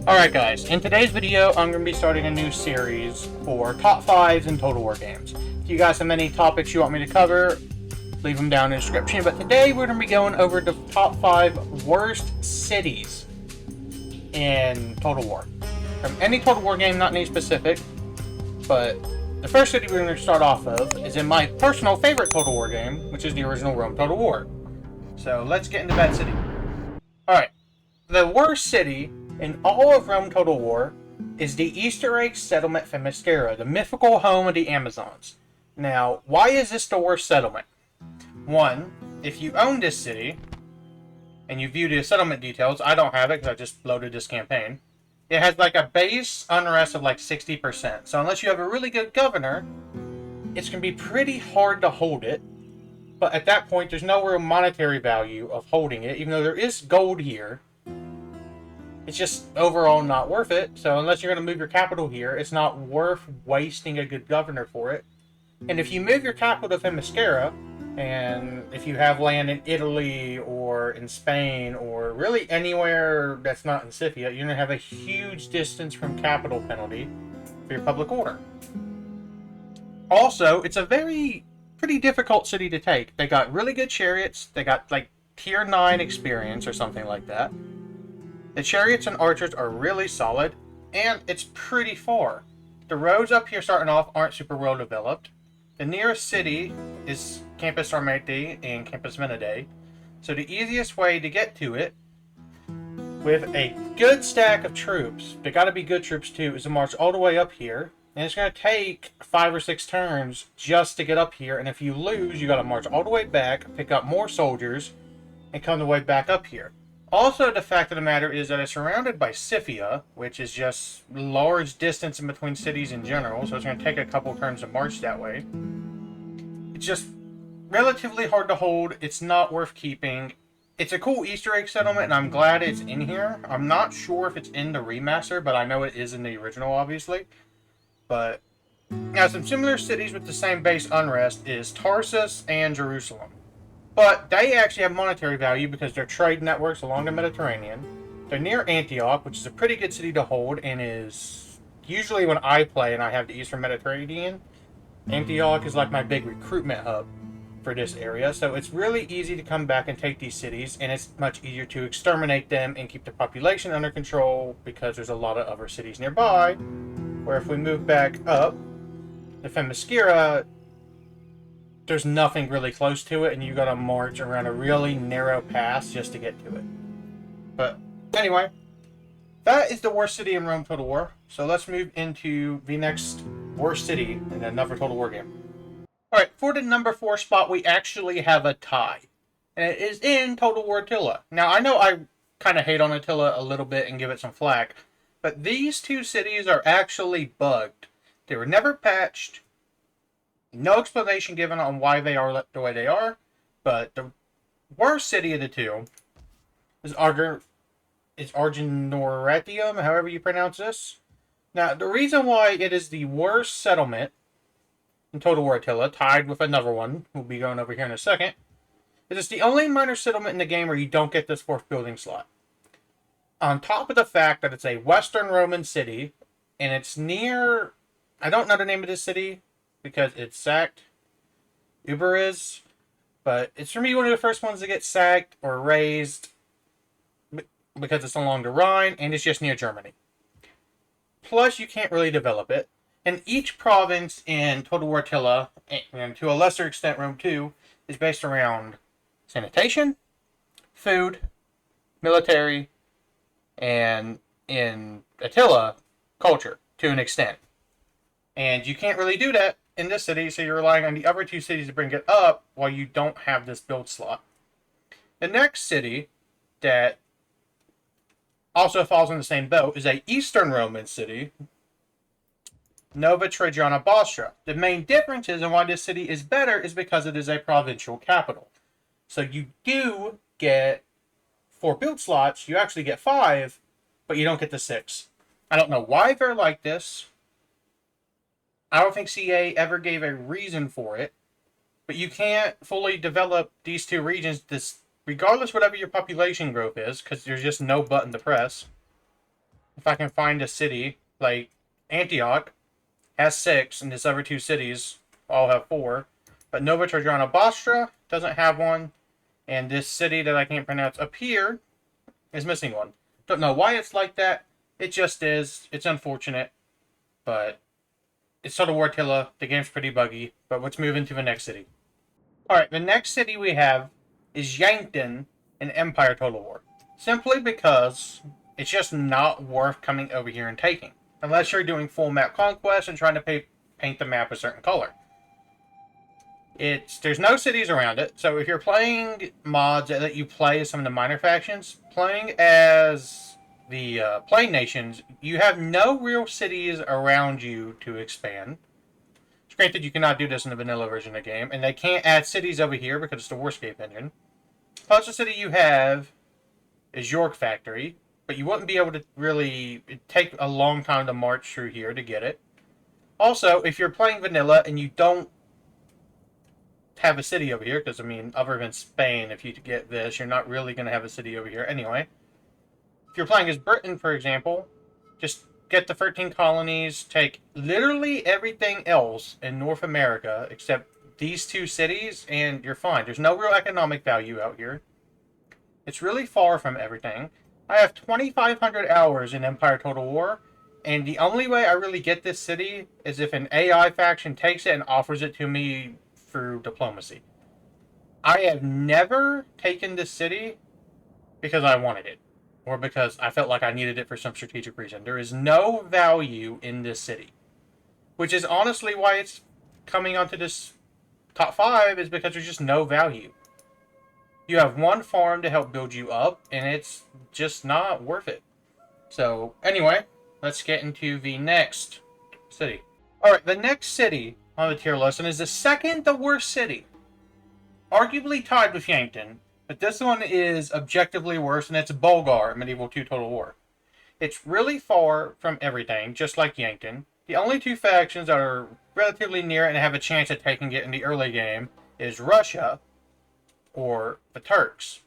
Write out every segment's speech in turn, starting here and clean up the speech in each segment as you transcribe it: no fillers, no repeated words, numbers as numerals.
Alright guys, in today's video I'm going to be starting a new series for top 5s in Total War games. If you guys have any topics you want me to cover, leave them down in the description. But today we're going to be going over the top 5 worst cities in Total War. From any Total War game, not any specific, but the first city we're going to start off of is in my personal favorite Total War game, which is the original Rome Total War. So let's get into that city. Alright, the worst city in all of Rome Total War is the Easter egg settlement Themyscira, the mythical home of the Amazons. Now, why is this the worst settlement? One, if you own this city, and you view the settlement details, I don't have it because I just loaded this campaign, it has like a base unrest of like 60%. So unless you have a really good governor, it's going to be pretty hard to hold it. But at that point, there's no real monetary value of holding it, even though there is gold here. It's just overall not worth it. So unless you're going to move your capital here, it's not worth wasting a good governor for it. And if you move your capital to Themyscira, and if you have land in Italy or in Spain or really anywhere that's not in Scythia, you're going to have a huge distance from capital penalty for your public order. Also, it's a pretty difficult city to take. They got really good chariots. They got like tier 9 experience or something like that. The chariots and archers are really solid, and it's pretty far. The roads up here starting off aren't super well developed. The nearest city is Campus Armati and Campus Venade, so the easiest way to get to it with a good stack of troops, they gotta be good troops too, is to march all the way up here, and it's gonna take 5 or 6 turns just to get up here, and if you lose, you gotta march all the way back, pick up more soldiers, and come the way back up here. Also, the fact of the matter is that it's surrounded by Scythia, which is just large distance in between cities in general, so it's going to take a couple turns to march that way. It's just relatively hard to hold. It's not worth keeping. It's a cool Easter egg settlement, and I'm glad it's in here. I'm not sure if it's in the remaster, but I know it is in the original, obviously. But now, some similar cities with the same base unrest is Tarsus and Jerusalem. But they actually have monetary value because they're trade networks along the Mediterranean. They're near Antioch, which is a pretty good city to hold, and is usually when I play and I have the Eastern Mediterranean, Antioch is like my big recruitment hub for this area. So it's really easy to come back and take these cities, and it's much easier to exterminate them and keep the population under control because there's a lot of other cities nearby. Where if we move back up, the Themyscira, there's nothing really close to it, and you gotta march around a really narrow pass just to get to it. But anyway, that is the worst city in Rome Total War. So let's move into the next worst city in another Total War game. Alright, for the number 4 spot, we actually have a tie. And it is in Total War Attila. Now, I know I kind of hate on Attila a little bit and give it some flack, but these two cities are actually bugged. They were never patched. No explanation given on why they are the way they are, but the worst city of the two is Argenoratium, however you pronounce this. Now, the reason why it is the worst settlement in Total War Attila, tied with another one, we'll be going over here in a second, is it's the only minor settlement in the game where you don't get this 4th building slot. On top of the fact that it's a Western Roman city, and it's near, I don't know the name of this city, because it's sacked. Uberiz. But it's for me one of the first ones to get sacked or razed because it's along the Rhine and it's just near Germany. Plus, you can't really develop it. And each province in Total War Attila, and to a lesser extent Rome 2, is based around sanitation, food, military, and in Attila, culture to an extent. And you can't really do that in this city, so you're relying on the other 2 cities to bring it up while you don't have this build slot. The next city that also falls in the same boat is a Eastern Roman city, Nova Trajana Bostra. The main difference is, and why this city is better, is because it is a provincial capital. So you do get 4 build slots, you actually get 5, but you don't get the 6. I don't know why they're like this. I don't think CA ever gave a reason for it, but you can't fully develop these 2 regions regardless whatever your population growth is, because there's just no button to press. if I can find a city, like Antioch has 6, and these other 2 cities all have 4. But Nova Trajana Bostra doesn't have one, and this city that I can't pronounce up here is missing one. Don't know why it's like that. It just is. It's unfortunate, but it's sort of War Attila. The game's pretty buggy, but let's move into the next city. Alright, the next city we have is Yankton in Empire Total War. Simply because it's just not worth coming over here and taking. Unless you're doing full map conquest and trying to paint the map a certain color. There's no cities around it, so if you're playing mods that let you play as some of the minor factions, playing as the Plain Nations, you have no real cities around you to expand. Granted, you cannot do this in the vanilla version of the game, and they can't add cities over here because it's the Warscape engine. Closest city you have is York Factory, but you wouldn't be able to really... It'd take a long time to march through here to get it. Also, if you're playing vanilla and you don't have a city over here, because, I mean, other than Spain, if you get this, you're not really going to have a city over here anyway. If you're playing as Britain, for example, just get the 13 colonies, take literally everything else in North America except these 2 cities, and you're fine. There's no real economic value out here. It's really far from everything. I have 2,500 hours in Empire Total War, and the only way I really get this city is if an AI faction takes it and offers it to me through diplomacy. I have never taken this city because I wanted it, or because I felt like I needed it for some strategic reason. There is no value in this city, which is honestly why it's coming onto this top 5, is because there's just no value. You have 1 farm to help build you up, and it's just not worth it. So, anyway, let's get into the next city. Alright, the next city on the tier list, and is the second the worst city. Arguably tied with Yankton, but this one is objectively worse, and it's Bulgar in Medieval 2 Total War. It's really far from everything, just like Yankton. The only 2 factions that are relatively near and have a chance at taking it in the early game is Russia or the Turks.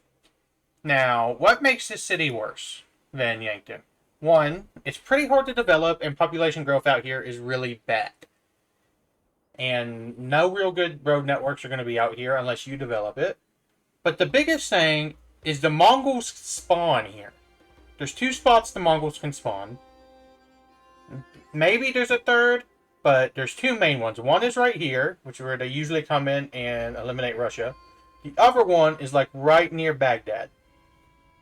Now, what makes this city worse than Yankton? 1, it's pretty hard to develop, and population growth out here is really bad. And no real good road networks are going to be out here unless you develop it. But the biggest thing is the Mongols spawn here. There's 2 spots the Mongols can spawn. Maybe there's a third, but there's 2 main ones. One is right here, which is where they usually come in and eliminate Russia. The other one is like right near Baghdad.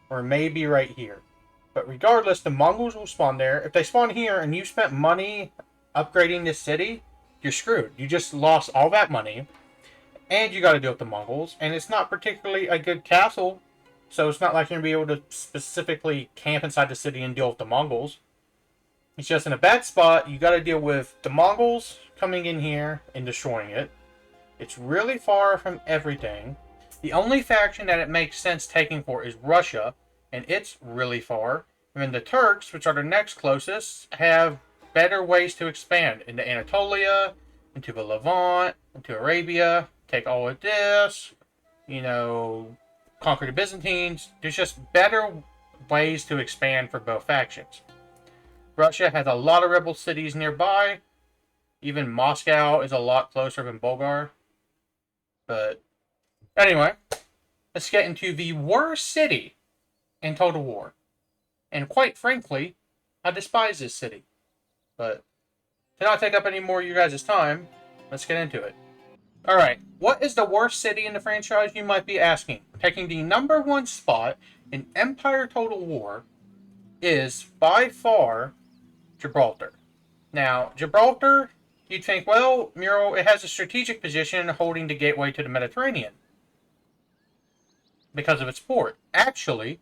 Or maybe right here. But regardless, the Mongols will spawn there. If they spawn here and you spent money upgrading this city, you're screwed. You just lost all that money. And you got to deal with the Mongols. And it's not particularly a good castle. So it's not like you're going to be able to specifically camp inside the city and deal with the Mongols. It's just in a bad spot. You got to deal with the Mongols coming in here and destroying it. It's really far from everything. The only faction that it makes sense taking for is Russia. And it's really far. And then the Turks, which are the next closest, have better ways to expand into Anatolia, into the Levant, into Arabia, take all of this, conquer the Byzantines. There's just better ways to expand for both factions. Russia has a lot of rebel cities nearby. Even Moscow is a lot closer than Bulgar. But anyway, let's get into the worst city in Total War. And quite frankly, I despise this city. But to not take up any more of you guys' time, let's get into it. Alright, what is the worst city in the franchise, you might be asking? Taking the number 1 spot in Empire Total War is, by far, Gibraltar. Now, Gibraltar, you'd think, well, Muro, it has a strategic position holding the gateway to the Mediterranean because of its port. Actually,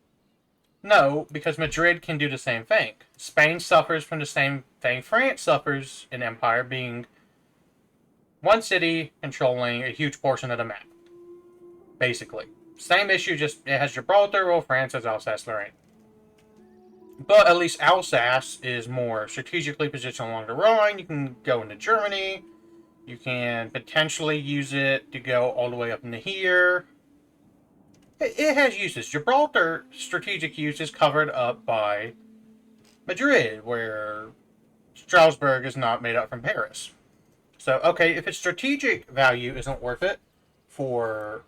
no, because Madrid can do the same thing. Spain suffers from the same thing. France suffers in Empire, being one city controlling a huge portion of the map. Basically. Same issue, just it has Gibraltar, while France has Alsace-Lorraine. But at least Alsace is more strategically positioned along the Rhine. You can go into Germany. You can potentially use it to go all the way up into here. It has uses. Gibraltar strategic use is covered up by Madrid, where Strasbourg is not made up from Paris. So, okay, if its strategic value isn't worth it for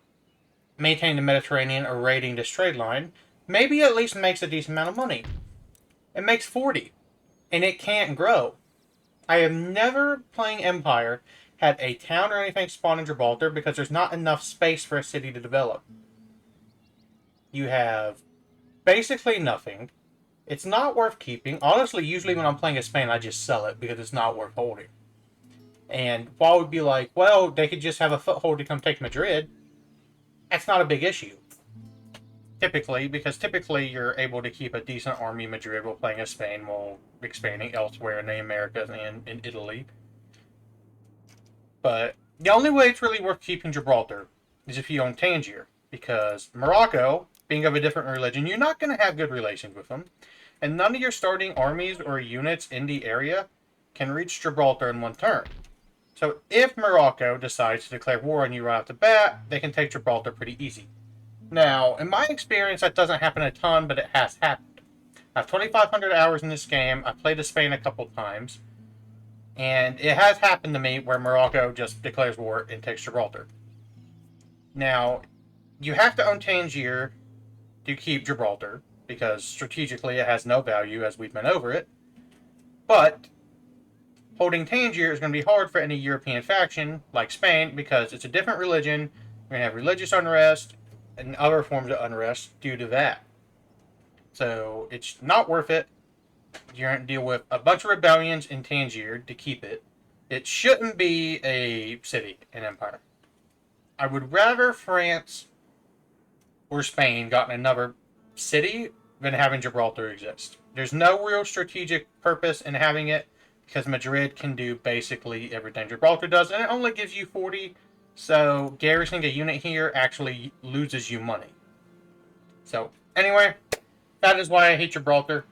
maintaining the Mediterranean or raiding this trade line, maybe it at least makes a decent amount of money. It makes 40, and it can't grow. I have never, playing Empire, had a town or anything spawn in Gibraltar because there's not enough space for a city to develop. You have basically nothing. It's not worth keeping. Honestly, usually when I'm playing as Spain, I just sell it because it's not worth holding. And while we'd be like, well, they could just have a foothold to come take Madrid, that's not a big issue. Typically, because typically you're able to keep a decent army in Madrid while playing as Spain while expanding elsewhere in the Americas and in Italy. But the only way it's really worth keeping Gibraltar is if you own Tangier, because Morocco, being of a different religion, you're not going to have good relations with them, and none of your starting armies or units in the area can reach Gibraltar in one turn. So if Morocco decides to declare war on you right off the bat, they can take Gibraltar pretty easy. Now, in my experience, that doesn't happen a ton, but it has happened. I have 2,500 hours in this game. I played as Spain a couple times. And it has happened to me where Morocco just declares war and takes Gibraltar. Now, you have to own Tangier to keep Gibraltar, because strategically it has no value as we've been over it. But holding Tangier is going to be hard for any European faction like Spain because it's a different religion. You're going to have religious unrest and other forms of unrest due to that. So it's not worth it. You're going to deal with a bunch of rebellions in Tangier to keep it. It shouldn't be a city, an empire. I would rather France or Spain got another city than having Gibraltar exist. There's no real strategic purpose in having it because Madrid can do basically everything Gibraltar does, and it only gives you 40. So garrisoning a unit here actually loses you money. So anyway, that is why I hate Gibraltar.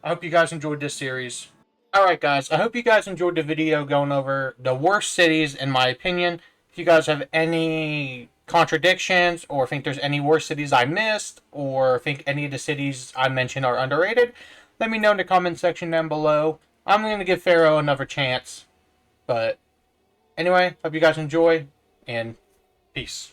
I hope you guys enjoyed this series. Alright guys, I hope you guys enjoyed the video going over the worst cities in my opinion. If you guys have any contradictions or think there's any worse cities I missed or think any of the cities I mentioned are underrated, let me know in the comment section down below. I'm going to give Pharaoh another chance. But anyway, hope you guys enjoy and peace.